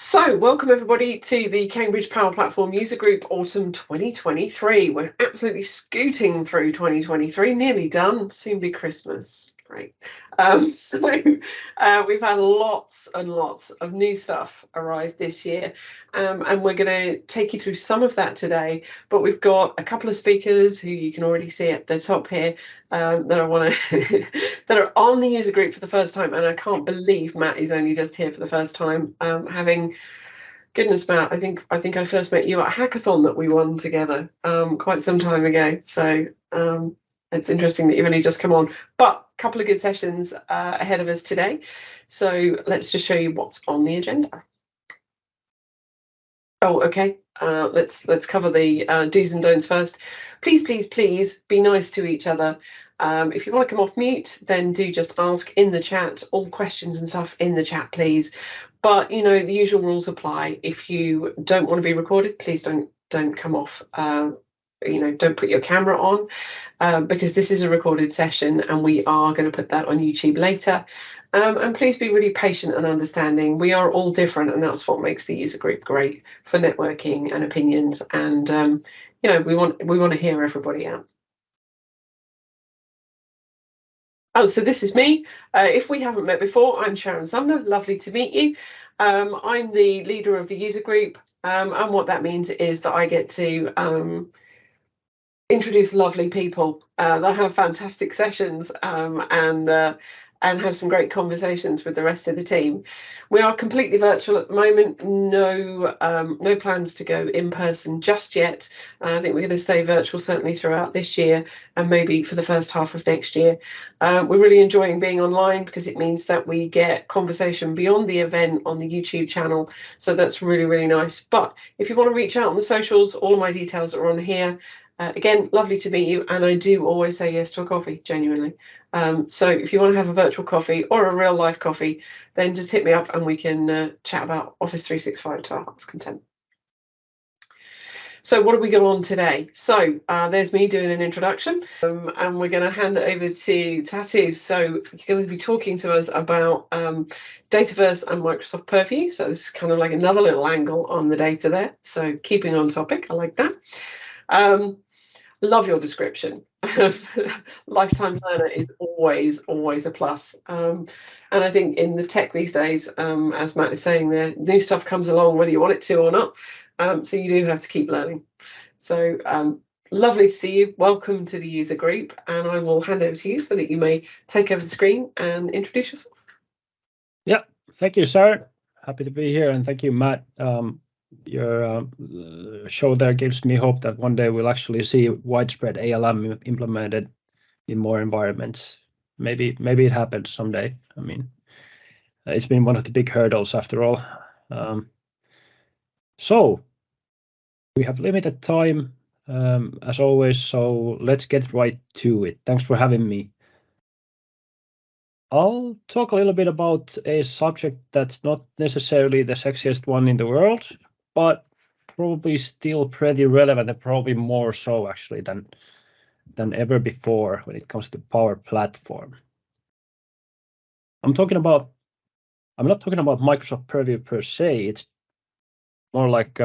So, welcome everybody to the Cambridge Power Platform User Group Autumn 2023. We're absolutely scooting through 2023, nearly done, soon be Christmas. Great. We've had lots and lots of new stuff arrive this year, and we're going to take you through some of that today. But we've got a couple of speakers who you can already see at the top here that I want to that are on the user group for the first time, and I can't believe Matt is only just here for the first time, having. Goodness, Matt, I think I first met you at a hackathon that we won together quite some time ago. So it's interesting that you've only just come on. But a couple of good sessions ahead of us today. So let's just show you what's on the agenda. Oh, okay. Let's cover the do's and don'ts first. Please, please, please be nice to each other. If you want to come off mute, then do just ask in the chat, all questions and stuff in the chat, please. But you know, the usual rules apply. If you don't want to be recorded, please don't come off. Don't put your camera on because this is a recorded session and we are going to put that on YouTube later. And please be really patient and understanding. We are all different, and that's what makes the user group great for networking and opinions. And we want to hear everybody out. Oh, so this is me. If we haven't met before, I'm Sharon Sumner. Lovely to meet you. I'm the leader of the user group, and what that means is that I get to introduce lovely people that have fantastic sessions and have some great conversations with the rest of the team. We are completely virtual at the moment. No plans to go in person just yet. I think we're going to stay virtual certainly throughout this year and maybe for the first half of next year. We're really enjoying being online because it means that we get conversation beyond the event on the YouTube channel. So that's really, really nice. But if you want to reach out on the socials, all of my details are on here. Again, lovely to meet you, and I do always say yes to a coffee, genuinely. So if you want to have a virtual coffee or a real life coffee, then just hit me up and we can chat about Office 365 to our heart's content. So what have we got on today? So there's me doing an introduction, and we're going to hand it over to Tatu. So you're going to be talking to us about Dataverse and Microsoft Purview. So this is kind of like another little angle on the data there. So keeping on topic, I like that. Love your description. Lifetime learner is always a plus. And I think in the tech these days, as Matt is saying, the new stuff comes along whether you want it to or not. So you do have to keep learning. So lovely to see you. Welcome to the user group. And I will hand over to you so that you may take over the screen and introduce yourself. Yeah, thank you, Sharon. Happy to be here. And thank you, Matt. Your show there gives me hope that one day we'll actually see widespread ALM implemented in more environments. Maybe it happens someday. I mean, it's been one of the big hurdles after all. So we have limited time as always, so let's get right to it. Thanks for having me. I'll talk a little bit about a subject that's not necessarily the sexiest one in the world, but probably still pretty relevant, and probably more so actually than ever before when it comes to Power Platform. I'm not talking about Microsoft Purview per se. It's more like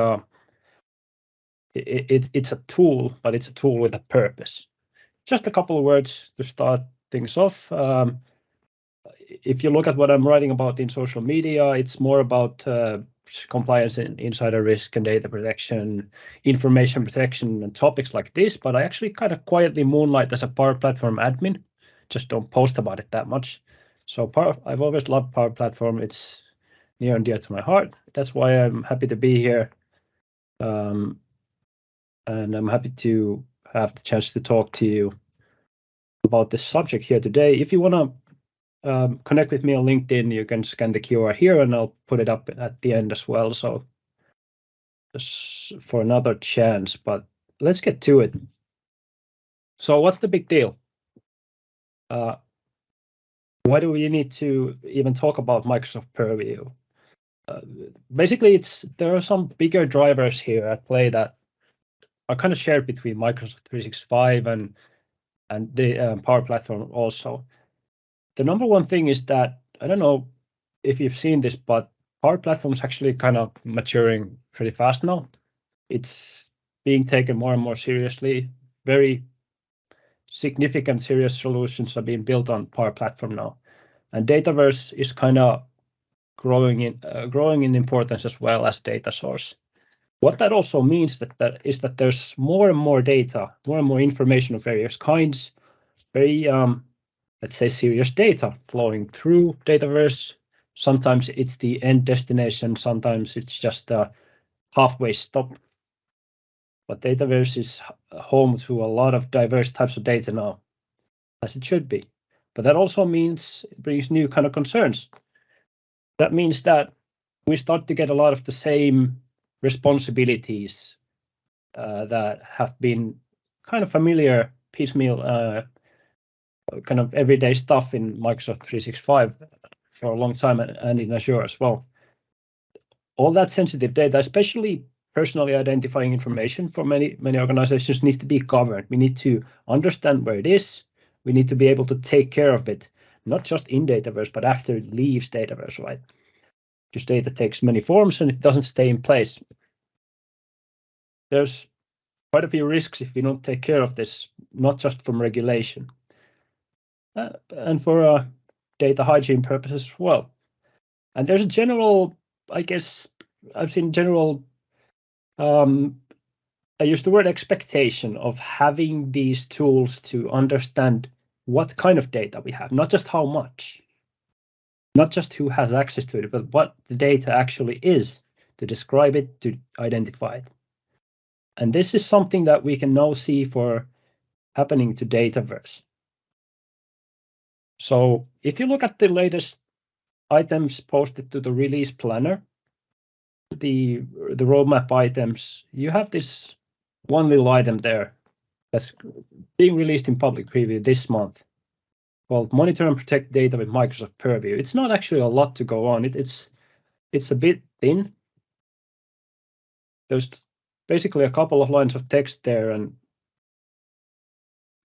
it's a tool, but it's a tool with a purpose. Just a couple of words to start things off. If you look at what I'm writing about in social media, it's more about compliance and insider risk and data protection, information protection, and topics like this. But I actually kind of quietly moonlight as a Power Platform admin. Just don't post about it that much. So I've always loved Power Platform. It's near and dear to my heart. That's why I'm happy to be here. And I'm happy to have the chance to talk to you about this subject here today. If you want to connect with me on LinkedIn, you can scan the QR here and I'll put it up at the end as well. So just for another chance, but let's get to it. So what's the big deal? Why do we need to even talk about Microsoft Purview? Basically, there are some bigger drivers here at play that are kind of shared between Microsoft 365 and the Power Platform also. The number one thing is that, I don't know if you've seen this, but Power Platform is actually kind of maturing pretty fast now. It's being taken more and more seriously. Very significant, serious solutions are being built on Power Platform now, and Dataverse is kind of growing in importance as well as data source. What that also means is that there's more and more data, more and more information of various kinds, very let's say serious data flowing through Dataverse. Sometimes it's the end destination, sometimes it's just a halfway stop. But Dataverse is home to a lot of diverse types of data now, as it should be. But that also means it brings new kind of concerns. That means that we start to get a lot of the same responsibilities that have been kind of familiar, piecemeal, kind of everyday stuff in Microsoft 365 for a long time and in Azure as well. All that sensitive data, especially personally identifying information for many organizations, needs to be governed. We need to understand where it is. We need to be able to take care of it, not just in Dataverse, but after it leaves Dataverse, right? Because data takes many forms and it doesn't stay in place. There's quite a few risks if we don't take care of this, not just from regulation, and for data hygiene purposes as well. And there's a general, I guess, I've seen general, I use the word expectation of having these tools to understand what kind of data we have, not just how much, not just who has access to it, but what the data actually is, to describe it, to identify it. And this is something that we can now see for happening to Dataverse. So if you look at the latest items posted to the release planner, the roadmap items, you have this one little item there that's being released in public preview this month called Monitor and Protect Data with Microsoft Purview. It's not actually a lot to go on. It's a bit thin. There's basically a couple of lines of text there, and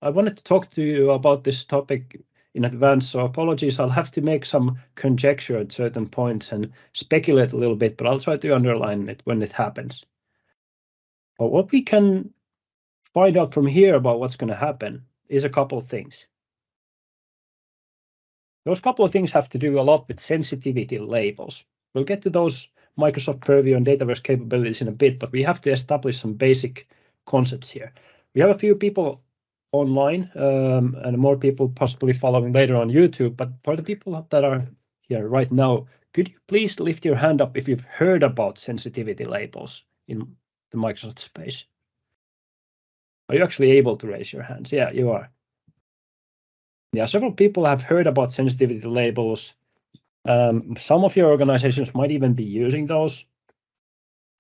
I wanted to talk to you about this topic in advance, so apologies. I'll have to make some conjecture at certain points and speculate a little bit, but I'll try to underline it when it happens. But what we can find out from here about what's going to happen is a couple of things. Those couple of things have to do a lot with sensitivity labels. We'll get to those Microsoft Purview and Dataverse capabilities in a bit, but we have to establish some basic concepts here. We have a few people online and more people possibly following later on YouTube, but for the people that are here right now, could you please lift your hand up if you've heard about sensitivity labels in the Microsoft space? Are you actually able to raise your hands? Yeah, you are. Yeah, several people have heard about sensitivity labels. Some of your organizations might even be using those.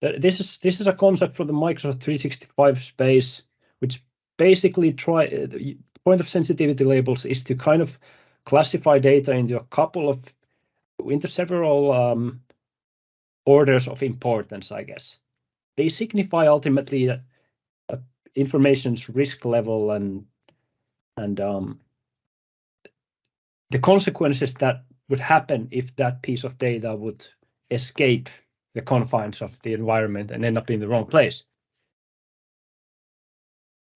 This is a concept from the Microsoft 365 space, which basically the point of sensitivity labels is to kind of classify data into several orders of importance, I guess. They signify ultimately information's risk level and the consequences that would happen if that piece of data would escape the confines of the environment and end up in the wrong place.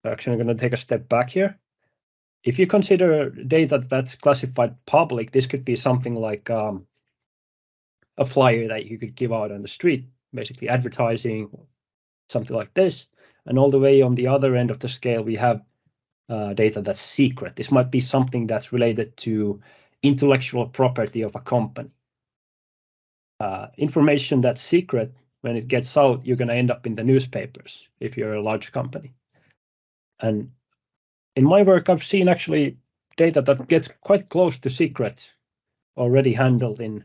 Actually, I'm going to take a step back here. If you consider data that's classified public, this could be something like a flyer that you could give out on the street, basically advertising, something like this. And all the way on the other end of the scale, we have data that's secret. This might be something that's related to intellectual property of a company. Information that's secret, when it gets out, you're going to end up in the newspapers if you're a large company. And in my work, I've seen actually data that gets quite close to secret already handled in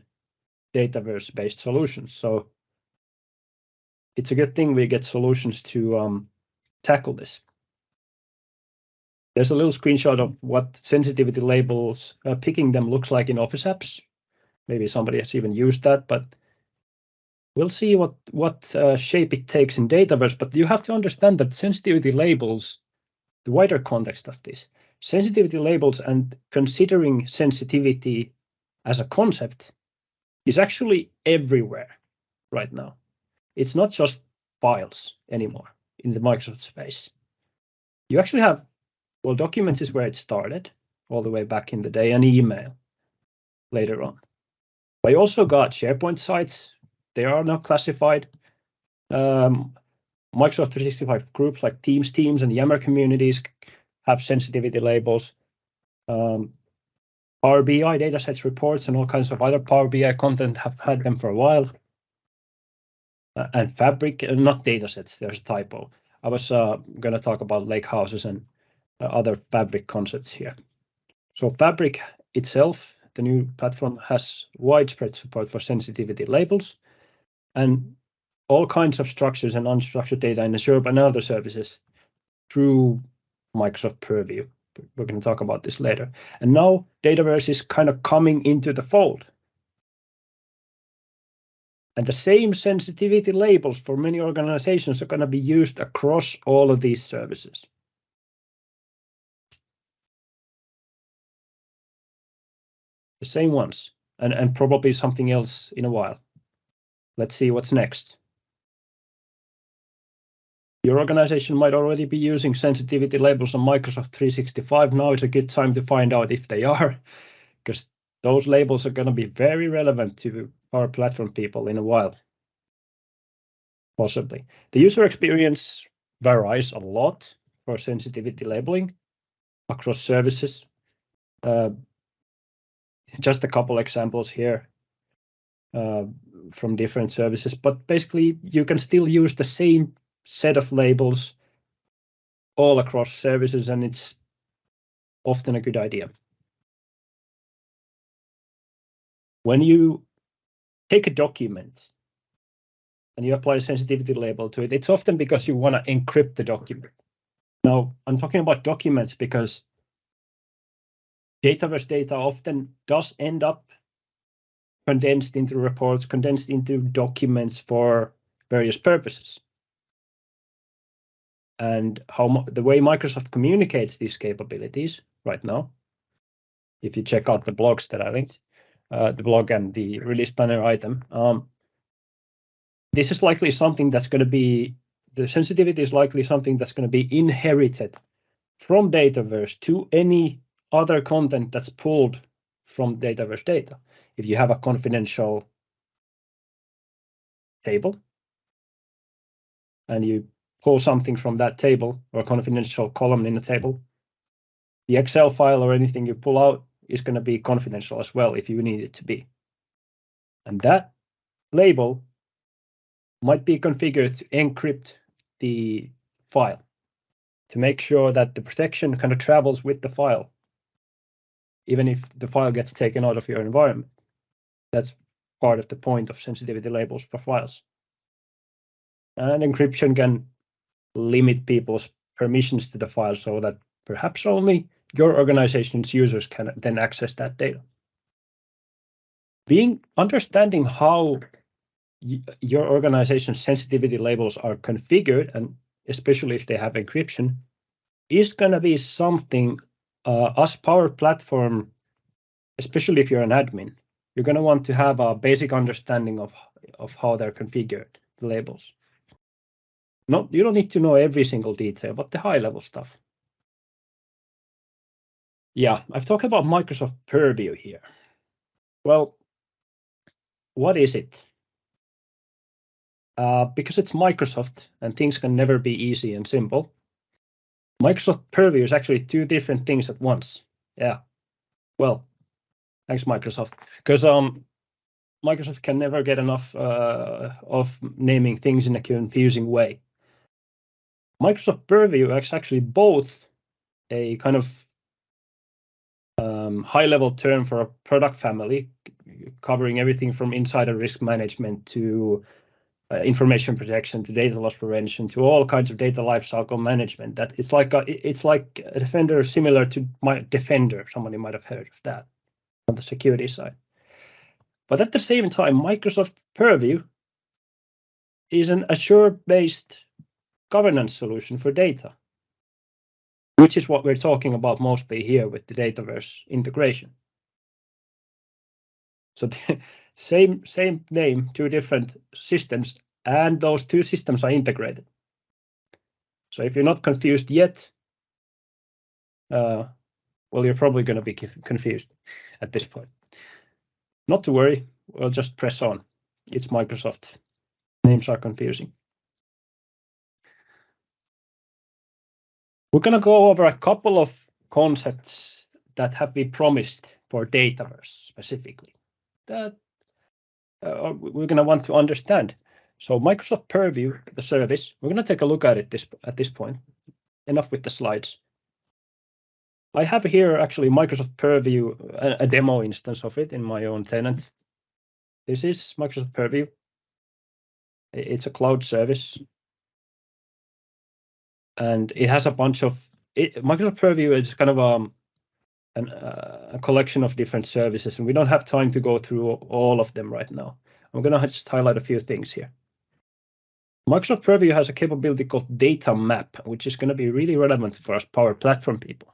Dataverse-based solutions. So it's a good thing we get solutions to tackle this. There's a little screenshot of what sensitivity labels, picking them looks like in Office apps. Maybe somebody has even used that, but we'll see what shape it takes in Dataverse. But you have to understand that sensitivity labels, the wider context of this, sensitivity labels and considering sensitivity as a concept is actually everywhere. right now. It's not just files anymore in the Microsoft space. You actually have, well, documents is where it started all the way back in the day, and email later on. But you also got SharePoint sites. They are now classified. Microsoft 365 groups like Teams, and Yammer communities have sensitivity labels. Power BI datasets, reports, and all kinds of other Power BI content have had them for a while. And Fabric, not datasets, there's a typo. I was going to talk about lake houses and other Fabric concepts here. So Fabric itself, the new platform, has widespread support for sensitivity labels and all kinds of structures and unstructured data in Azure and other services through Microsoft Purview. We're going to talk about this later. And now Dataverse is kind of coming into the fold. And the same sensitivity labels for many organizations are going to be used across all of these services. The same ones, and probably something else in a while. Let's see what's next. Your organization might already be using sensitivity labels on Microsoft 365. Now is a good time to find out if they are, because those labels are going to be very relevant to our platform people in a while. Possibly. The user experience varies a lot for sensitivity labeling across services. Just a couple examples here from different services, but basically you can still use the same set of labels all across services, and it's often a good idea. When you take a document and you apply a sensitivity label to it, it's often because you want to encrypt the document. Now, I'm talking about documents because Dataverse data often does end up condensed into reports, condensed into documents for various purposes. And the way Microsoft communicates these capabilities right now, if you check out the blogs that I linked, the blog and the release planner item, this is likely something that's going to be, the sensitivity is likely something that's going to be inherited from Dataverse to any other content that's pulled from Dataverse data. If you have a confidential table and you pull something from that table or a confidential column in the table, the Excel file or anything you pull out is going to be confidential as well if you need it to be. And that label might be configured to encrypt the file to make sure that the protection kind of travels with the file, even if the file gets taken out of your environment. That's part of the point of sensitivity labels for files. And encryption can limit people's permissions to the file so that perhaps only your organization's users can then access that data. Understanding how your organization's sensitivity labels are configured, and especially if they have encryption, is going to be something us Power Platform, especially if you're an admin, you're going to want to have a basic understanding of how they're configured, the labels. You don't need to know every single detail, but the high level stuff. Yeah, I've talked about Microsoft Purview here. Well, what is it? Because it's Microsoft and things can never be easy and simple, Microsoft Purview is actually two different things at once. Yeah. Well, thanks, Microsoft. Because Microsoft can never get enough of naming things in a confusing way. Microsoft Purview is actually both a kind of high-level term for a product family, covering everything from insider risk management to information protection to data loss prevention to all kinds of data lifecycle management. That it's like a Defender similar to my Defender. Somebody might have heard of that on the security side. But at the same time, Microsoft Purview is an Azure-based governance solution for data, which is what we're talking about mostly here with the Dataverse integration. So same name, two different systems, and those two systems are integrated. So if you're not confused yet, well, you're probably going to be confused at this point. Not to worry, we'll just press on. It's Microsoft. Names are confusing. We're going to go over a couple of concepts that have been promised for Dataverse specifically that we're going to want to understand. So Microsoft Purview, the service, we're going to take a look at it at this point. Enough with the slides. I have here actually Microsoft Purview, a demo instance of it in my own tenant. This is Microsoft Purview. It's a cloud service. And it has a bunch of, Microsoft Purview is kind of a collection of different services, and we don't have time to go through all of them right now. I'm going to just highlight a few things here. Microsoft Purview has a capability called Data Map, which is going to be really relevant for us Power Platform people.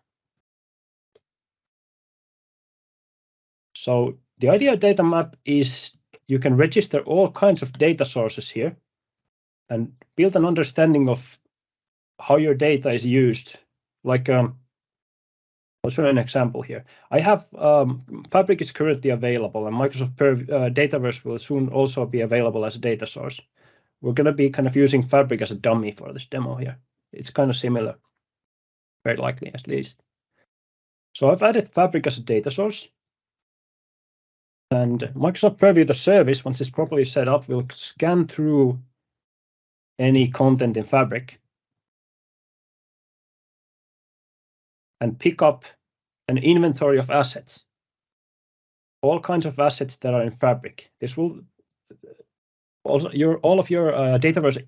So the idea of Data Map is you can register all kinds of data sources here and build an understanding of how your data is used. Like, I'll show you an example here. I have Fabric is currently available, and Microsoft Dataverse will soon also be available as a data source. We're going to be kind of using Fabric as a dummy for this demo here. It's kind of similar, very likely at least. So I've added Fabric as a data source. And Microsoft Purview, the service, once it's properly set up, will scan through any content in Fabric and pick up an inventory of assets, all kinds of assets that are in Fabric. This will also all of your Dataverse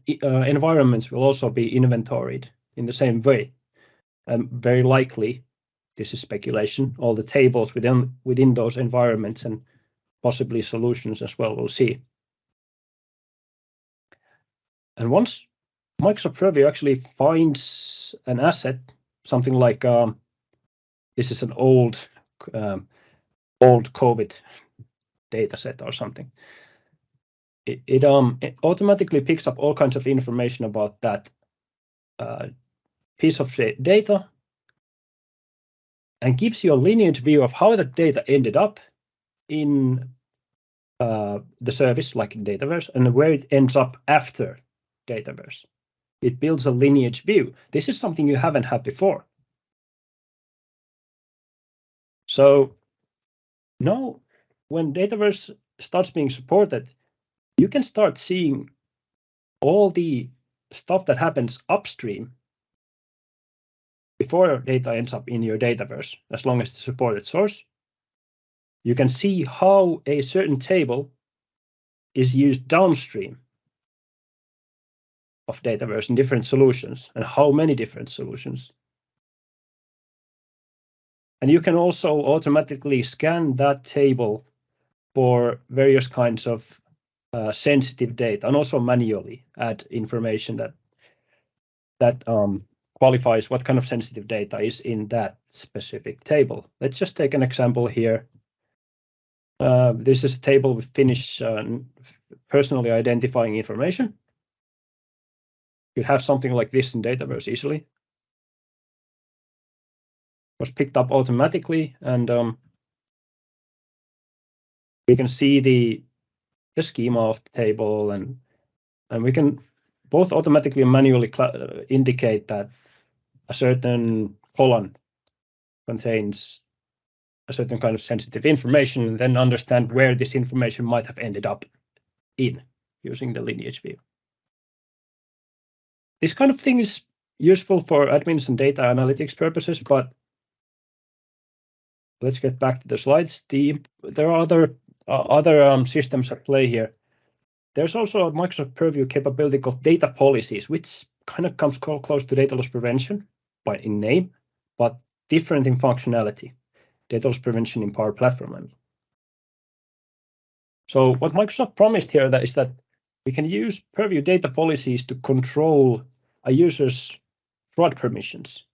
environments will also be inventoried in the same way. And very likely, this is speculation, all the tables within those environments and possibly solutions as well, we'll see. And once Microsoft Purview actually finds an asset, something like this is an old COVID data set or something, it automatically picks up all kinds of information about that piece of data and gives you a lineage view of how that data ended up in the service, like in Dataverse, and where it ends up after Dataverse. It builds a lineage view. This is something you haven't had before. So now, when Dataverse starts being supported, you can start seeing all the stuff that happens upstream before data ends up in your Dataverse, as long as it's a supported source. You can see how a certain table is used downstream of Dataverse in different solutions, and how many different solutions. And you can also automatically scan that table for various kinds of sensitive data, and also manually add information that qualifies what kind of sensitive data is in that specific table. Let's just take an example here. This is a table with Finnish personally identifying information. You have something like this in Dataverse easily. It was picked up automatically, and we can see the schema of the table, and we can both automatically and manually indicate that a certain column contains a certain kind of sensitive information, and then understand where this information might have ended up in using the lineage view. This kind of thing is useful for admins and data analytics purposes, but let's get back to the slides. There are other systems at play here. There's also a Microsoft Purview capability called data policies, which kind of comes close to data loss prevention in name, but different in functionality. Data loss prevention in Power Platform, I mean. So what Microsoft promised here is that we can use Purview data policies to control a user's fraud permissions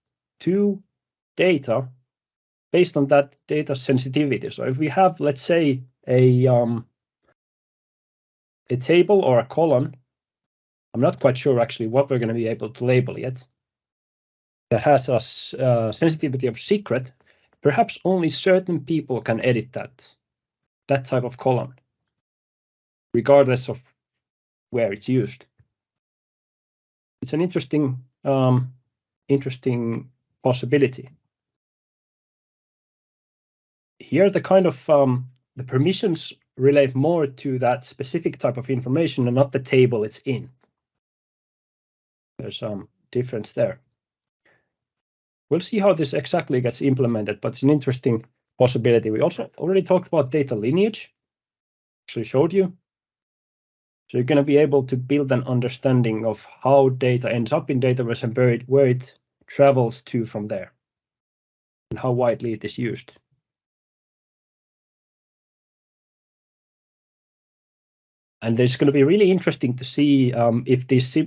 to data based on that data sensitivity. So if we have, let's say, a a table or a column, I'm not quite sure actually what we're going to be able to label yet, that has a sensitivity of secret, perhaps only certain people can edit that type of column, regardless of where it's used. It's an interesting possibility. Here, the kind of the permissions relate more to that specific type of information and not the table it's in. There's some difference there. We'll see how this exactly gets implemented, but it's an interesting possibility. We also already talked about data lineage, actually showed you. So you're going to be able to build an understanding of how data ends up in Dataverse and where it travels to from there, and how widely it is used. And it's going to be really interesting to see if these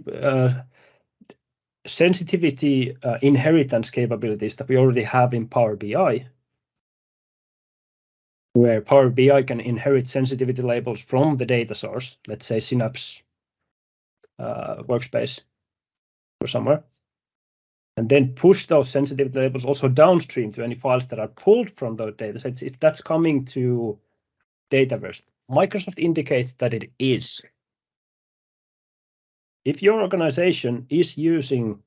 sensitivity inheritance capabilities that we already have in Power BI, where Power BI can inherit sensitivity labels from the data source, let's say Synapse workspace or somewhere, and then push those sensitivity labels also downstream to any files that are pulled from those datasets. If that's coming to Dataverse, Microsoft indicates that it is. If your organization is using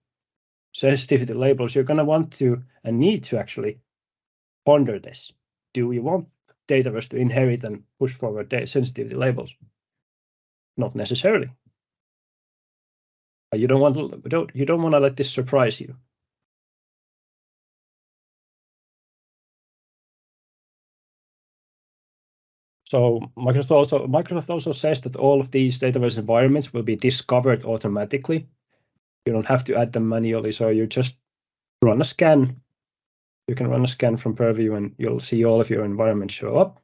sensitivity labels, you're going to want to and need to actually ponder this. Do we want Dataverse to inherit and push forward sensitivity labels? Not necessarily. But you don't want to let this surprise you. So Microsoft also says that all of these Dataverse environments will be discovered automatically. You don't have to add them manually, so you just run a scan. You can run a scan from Purview and you'll see all of your environments show up.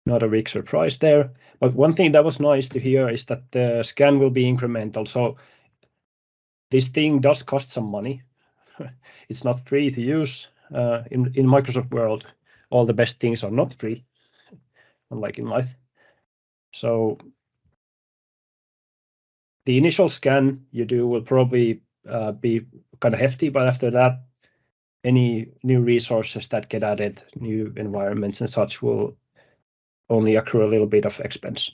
Not a big surprise there. But one thing that was nice to hear is that the scan will be incremental. So this thing does cost some money. It's not free to use. In Microsoft world, all the best things are not free, unlike in life. So the initial scan you do will probably be kind of hefty, but after that, any new resources that get added, new environments and such, will only accrue a little bit of expense.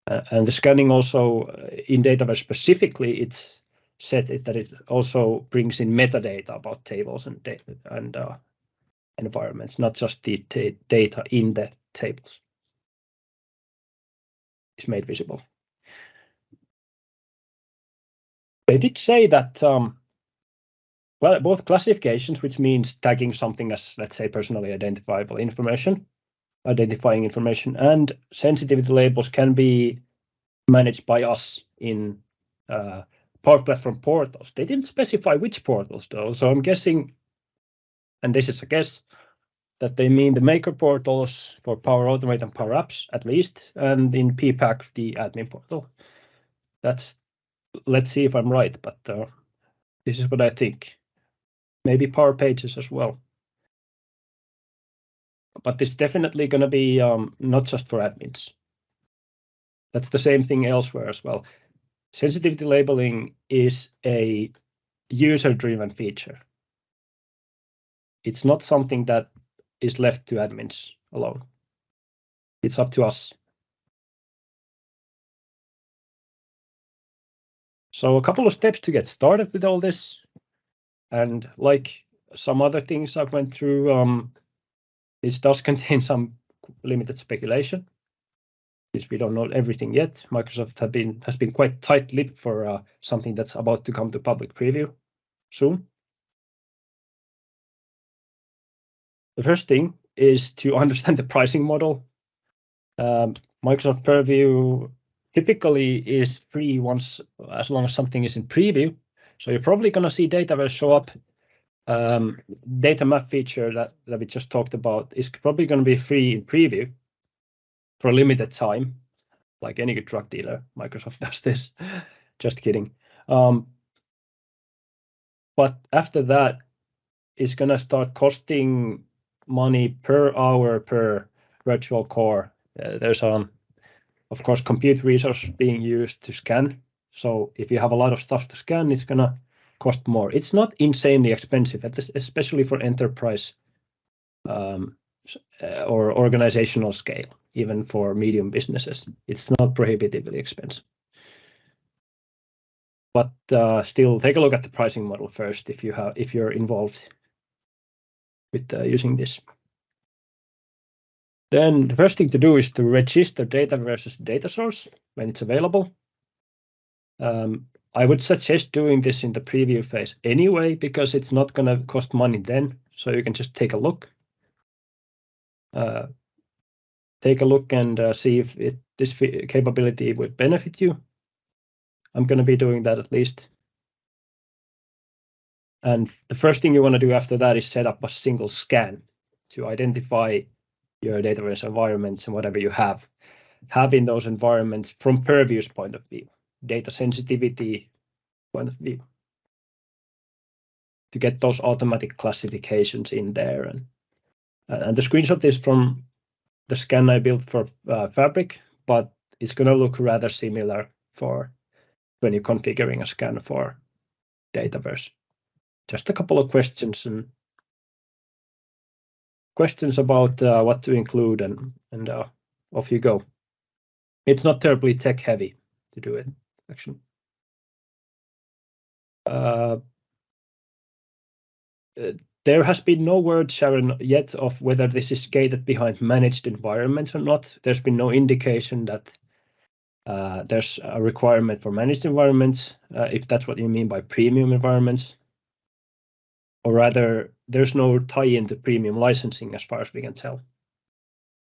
And the scanning also in Dataverse specifically, it's set that it also brings in metadata about tables and environments, not just the data in the tables is made visible. They did say that well, both classifications, which means tagging something as, let's say, personally identifiable information, identifying information, and sensitivity labels can be managed by us in Power Platform portals. They didn't specify which portals though, so I'm guessing, and this is a guess, that they mean the maker portals for Power Automate and Power Apps at least, and in PPAC the admin portal. Let's see if I'm right, but this is what I think. Maybe Power Pages as well. But it's definitely going to be not just for admins. That's the same thing elsewhere as well. Sensitivity labeling is a user-driven feature. It's not something that is left to admins alone. It's up to us. So a couple of steps to get started with all this. And like some other things I went through, this does contain some limited speculation, because we don't know everything yet. Microsoft has been quite tight-lipped for something that's about to come to public preview soon. The first thing is to understand the pricing model. Microsoft Purview typically is free as long as something is in preview. So you're probably going to see Dataverse show up. Data map feature that we just talked about is probably going to be free in preview for a limited time, like any good drug dealer. Microsoft does this. Just kidding. But after that, it's going to start costing money per hour per virtual core there's of course compute resource being used to scan. So if you have a lot of stuff to scan, it's gonna cost more. It's not insanely expensive, especially for enterprise or organizational scale. Even for medium businesses, it's not prohibitively expensive. But still, take a look at the pricing model first if you're involved with using this. Then the first thing to do is to register Dataverse's data source when it's available. I would suggest doing this in the preview phase anyway, because it's not going to cost money then. So you can just take a look. Take a look and see if this capability would benefit you. I'm going to be doing that at least. And the first thing you want to do after that is set up a single scan to identify your Dataverse environments and whatever you have in those environments from Purview's point of view, data sensitivity point of view, to get those automatic classifications in there. And the screenshot is from the scan I built for Fabric, but it's going to look rather similar for when you're configuring a scan for Dataverse. Just a couple of questions about what to include, and off you go. It's not terribly tech heavy to do it, actually. There has been no word, Sharon, yet of whether this is gated behind managed environments or not. There's been no indication that there's a requirement for managed environments, if that's what you mean by premium environments. Or rather, there's no tie-in to premium licensing as far as we can tell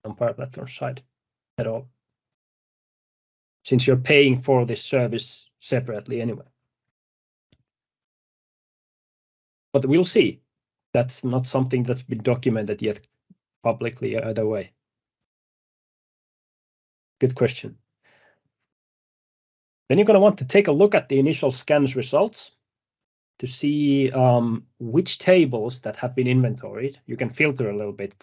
on Power Platform side at all, since you're paying for this service separately anyway. But we'll see. That's not something that's been documented yet publicly either way. Good question. Then you're going to want to take a look at the initial scans results to see which tables that have been inventoried. You can filter a little bit,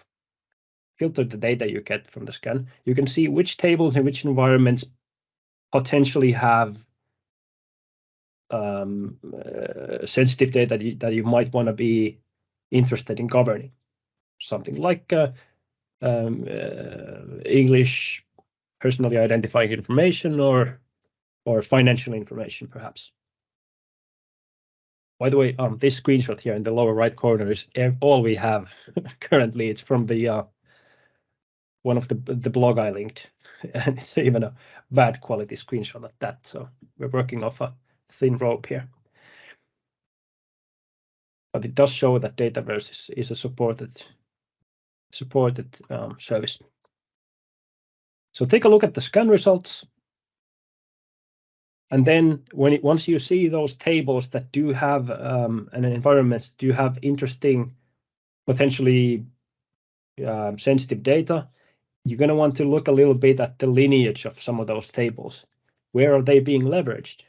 filter the data you get from the scan. You can see which tables and which environments potentially have sensitive data that you might want to be interested in governing. Something like English personally identifying information or financial information, perhaps. By the way, this screenshot here in the lower right corner is all we have currently. It's from the one of the blog I linked, and it's even a bad quality screenshot at that. So we're working off a thin rope here. But it does show that Dataverse is a supported service. So take a look at the scan results. And then once you see those tables that do have and environments do have interesting, potentially sensitive data, you're going to want to look a little bit at the lineage of some of those tables. Where are they being leveraged?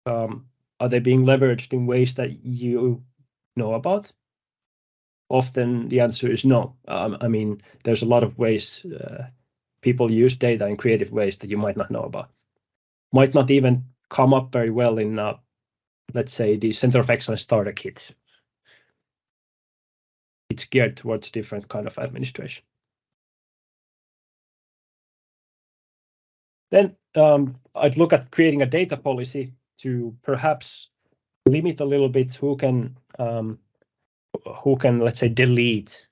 Are they being leveraged in ways that you know about? Often the answer is no. I mean, there's a lot of ways people use data in creative ways that you might not know about. Might not even come up very well in, let's say, the Center of Excellence Starter Kit. It's geared towards a different kind of administration. Then I'd look at creating a data policy to perhaps limit a little bit who can, let's say, delete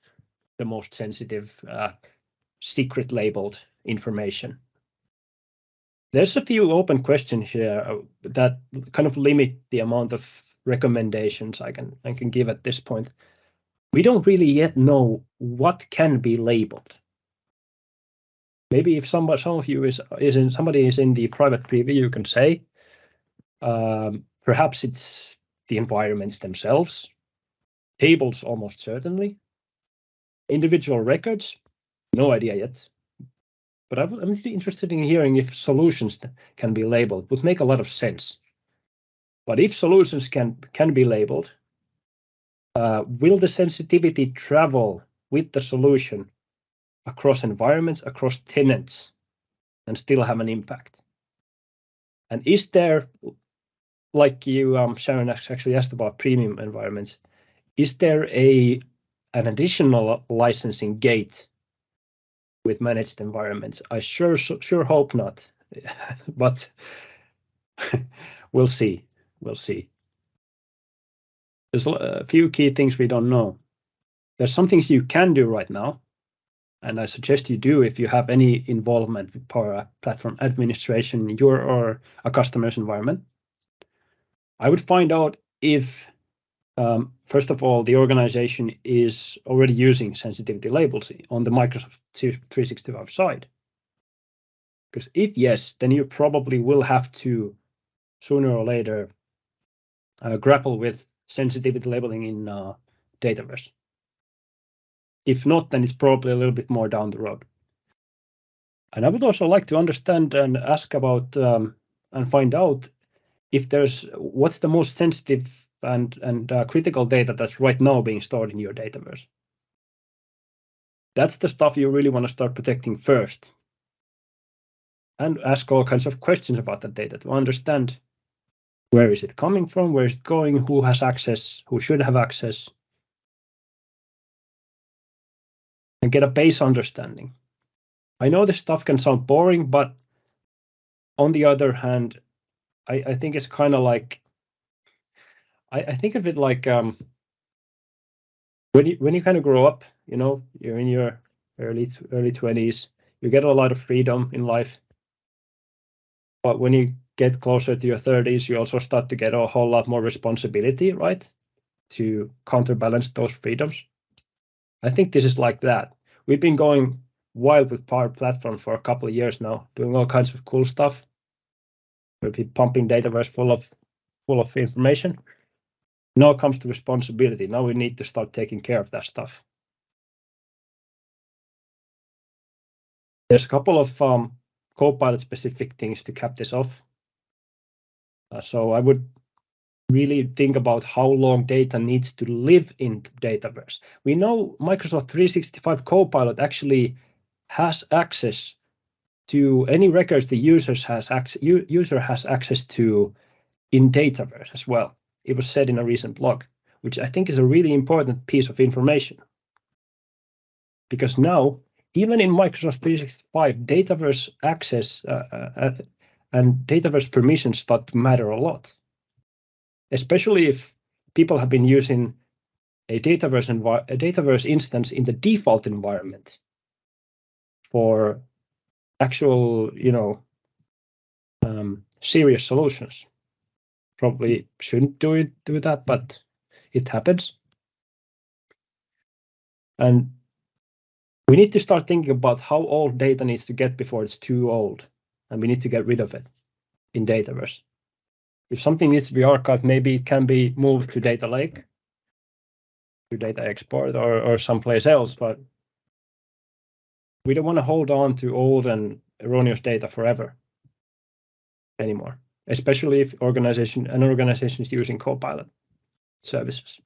the most sensitive, secret labeled information. There's a few open questions here that kind of limit the amount of recommendations I can give at this point. We don't really yet know what can be labeled. Maybe if some of you somebody is in the private preview, you can say perhaps it's the environments themselves, tables almost certainly, individual records, no idea yet. But I'm interested in hearing if solutions can be labeled. Would make a lot of sense. But if solutions can be labeled, will the sensitivity travel with the solution across environments, across tenants, and still have an impact? And is there, like you, Sharon, actually asked about premium environments, is there an additional licensing gate with managed environments? I sure hope not, but we'll see. We'll see. There's a few key things we don't know. There's some things you can do right now, and I suggest you do if you have any involvement with Power Platform administration in your or a customer's environment. I would find out if, first of all, the organization is already using sensitivity labels on the Microsoft 365 side. Because if yes, then you probably will have to, sooner or later, grapple with sensitivity labeling in Dataverse. If not, then it's probably a little bit more down the road. And I would also like to understand and ask about and find out if what's the most sensitive and critical data that's right now being stored in your Dataverse. That's the stuff you really want to start protecting first. And ask all kinds of questions about that data to understand where is it coming from, where is it going, who has access, who should have access, and get a base understanding. I know this stuff can sound boring, but on the other hand, I think it's kind of like, I think of it like when you kind of grow up, you're in your early 20s, you get a lot of freedom in life. But when you get closer to your 30s, you also start to get a whole lot more responsibility, right? To counterbalance those freedoms. I think this is like that. We've been going wild with Power Platform for a couple of years now, doing all kinds of cool stuff. We've been pumping Dataverse full of information. Now comes to responsibility. Now we need to start taking care of that stuff. There's a couple of Copilot specific things to cap this off. So I would really think about how long data needs to live in Dataverse. We know Microsoft 365 Copilot actually has access to any records the user has access to in Dataverse as well. It was said in a recent blog, which I think is a really important piece of information. Because now, even in Microsoft 365, Dataverse access and Dataverse permissions start to matter a lot. Especially if people have been using a Dataverse instance in the default environment for actual, serious solutions. Probably shouldn't do that, but it happens. And we need to start thinking about how old data needs to get before it's too old, and we need to get rid of it in Dataverse. If something needs to be archived, maybe it can be moved to Data Lake, to Data Export, or someplace else, but we don't want to hold on to old and erroneous data forever anymore, especially if an organization is using Copilot services.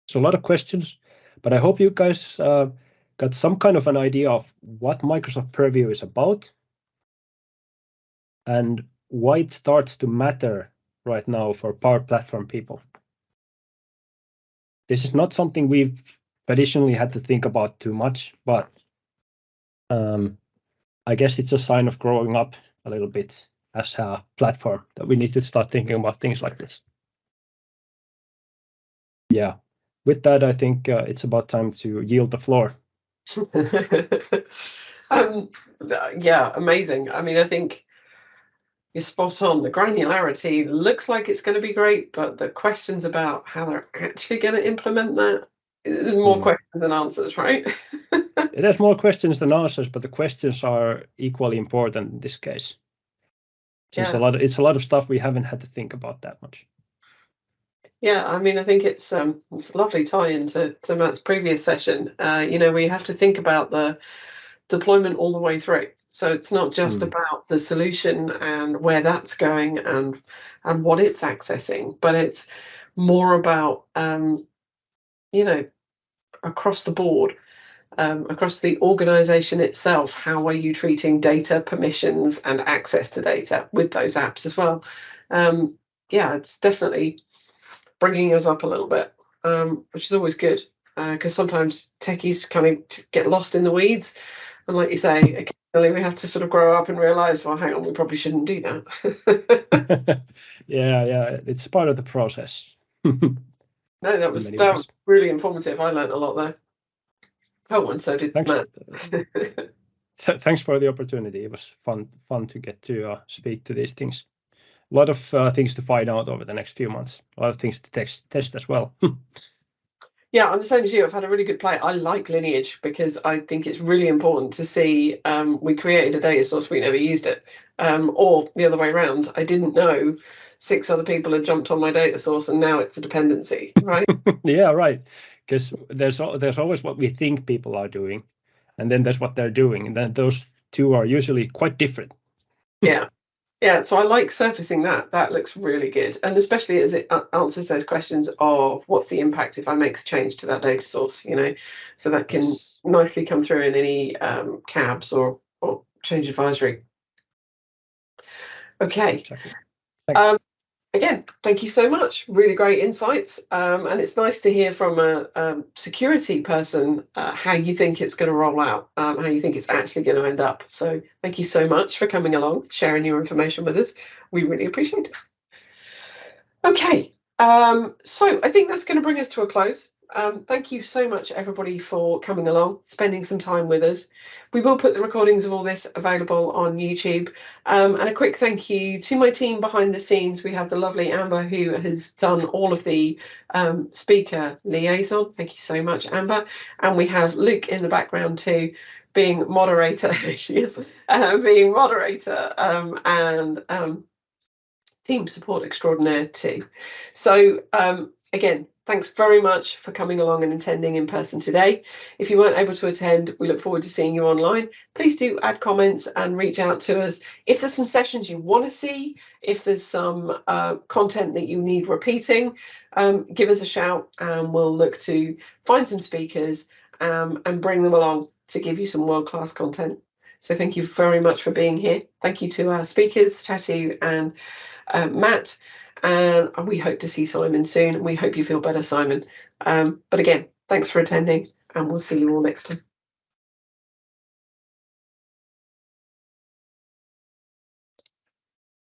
So a lot of questions, but I hope you guys got some kind of an idea of what Microsoft Purview is about and why it starts to matter right now for Power Platform people. This is not something we've traditionally had to think about too much, but I guess it's a sign of growing up a little bit as a platform that we need to start thinking about things like this. Yeah, with that, I think it's about time to yield the floor. Yeah, amazing. I mean, I think you're spot on. The granularity looks like it's going to be great, but the questions about how they're actually going to implement that is more questions than answers, right? There's more questions than answers, but the questions are equally important in this case. It's a lot of stuff we haven't had to think about that much. Yeah, I mean, I think it's a lovely tie-in to Matt's previous session. We have to think about the deployment all the way through. So it's not just about the solution and where that's going and what it's accessing, but it's more about across the board across the organization itself. How are you treating data, permissions, and access to data with those apps as well? Yeah, it's definitely bringing us up a little bit, which is always good, because sometimes techies kind of get lost in the weeds. And like you say, occasionally we have to sort of grow up and realize, well, hang on, we probably shouldn't do that. Yeah, it's part of the process. No, that was really informative. I learned a lot there. Oh, and so did Matt. Thanks for the opportunity. It was fun to get to speak to these things. A lot of things to find out over the next few months. A lot of things to test as well. Yeah, I'm the same as you. I've had a really good play. I like Lineage because I think it's really important to see we created a data source, we never used it. Or the other way around, I didn't know 6 other people had jumped on my data source and now it's a dependency, right? Yeah, right. Because there's always what we think people are doing, and then there's what they're doing, and then those two are usually quite different. Yeah, so I like surfacing that. That looks really good. And especially as it answers those questions of what's the impact if I make the change to that data source, so that can nicely come through in any cabs or change advisory. Okay. Exactly. Again, thank you so much. Really great insights. And it's nice to hear from a security person how you think it's going to roll out, how you think it's actually going to end up. So thank you so much for coming along, sharing your information with us. We really appreciate it. Okay, so I think that's going to bring us to a close. Thank you so much, everybody, for coming along, spending some time with us. We will put the recordings of all this available on YouTube. And a quick thank you to my team behind the scenes. We have the lovely Amber, who has done all of the speaker liaison. Thank you so much, Amber. And we have Luke in the background too, being moderator. She is being moderator and team support extraordinaire too. So again, thanks very much for coming along and attending in person today. If you weren't able to attend, we look forward to seeing you online. Please do add comments and reach out to us. If there's some sessions you want to see, if there's some content that you need repeating, give us a shout and we'll look to find some speakers and bring them along to give you some world-class content. So thank you very much for being here. Thank you to our speakers, Tatu and Matt, and we hope to see Simon soon. We hope you feel better, Simon. But again, thanks for attending, and we'll see you all next time.